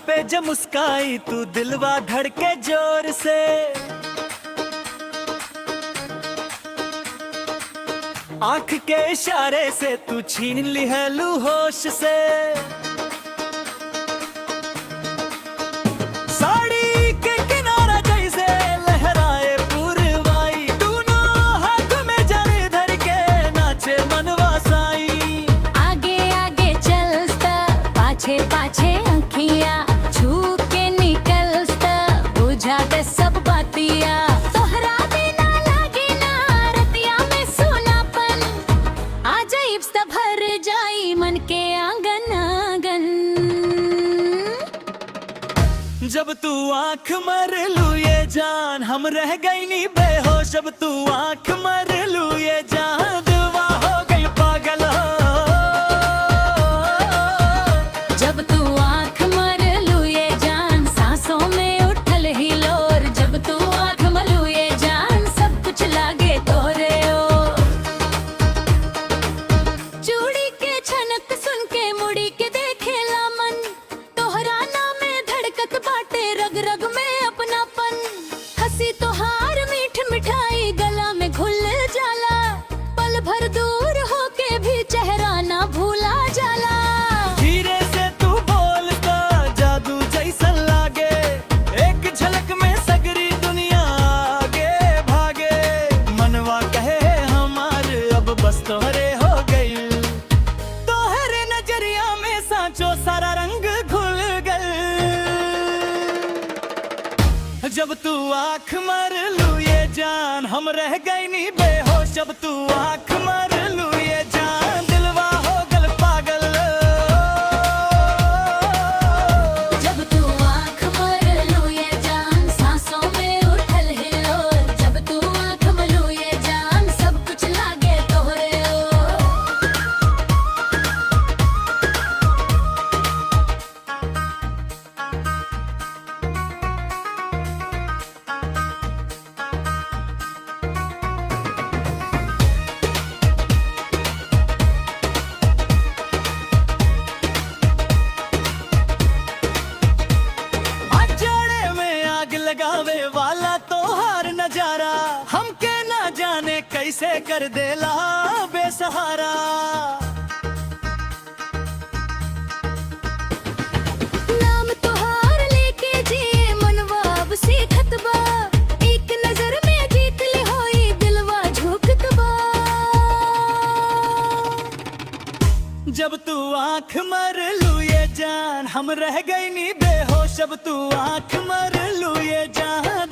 पे जब मुस्काई तू दिलवा धड़के जोर से। आंख के इशारे से तू छीन ली है लू होश से। साड़ी के किनारा जैसे लहराए पूरवाई, दोनों हाथ में जरी धर के नाचे मनवा साई। आगे आगे चलता पाछे पाछे अखिया, छू के निकलता बुझा दे सब बातिया। तोहरा बिना लागे ना रतिया में सुनापन, आ जाइब सब भर जाई मन के आंगन आंगन। जब तू आंख मर लू ये जान हम रह गई नी बेहोश। जब तू आंख मर लू ये जान दिलवा हो गई पागल हो। जब तू आंख मर लू ये जान सांसों में उठल हिलोर। जब तू आंख मलू ये जान सब कुछ लागे तोरे ओ। चूड़ी के छनक सुन के मुड़ी के देखेला मन, तोहरा नाम में धड़कत बाटे रग रग में अपनापन। हंसी तोहार मीठ मिठाई गला में घुल जाला, पल भर दूर होके भी चेहरा ना भूला जाला। धीरे से तू बोलता जादू जैसन लागे, एक झलक में सगरी दुनिया आगे भागे। मनवा कहे हमार अब बस तोहरे हो गई, तोहरे नजरिया में सांचो सारा रंग घुल गल। जब तू आंख मर लू ये जान हम रह गई नी बेहोश। जब तू आंख मर लू ये जान दिलवा हो गल पागल। जब तू आंख मर लू ये जान सांसों में उठल हिलोर। जब तू आंख मलू ये जान सब कुछ लागे तोहरे ओ। अजड़े में आग लगावे वाला तोहार नजारा, हमके ना जाने कैसे कर देला बेसहारा। नाम तोहार लेके जिए मनवा अब सीखत बा, एक नजर में जीत ले होई दिलवा झुकत बा। जब तू आंख मर लू ये जान हम रह गई नी बेहोश। जब तू आंख मर लू ये जान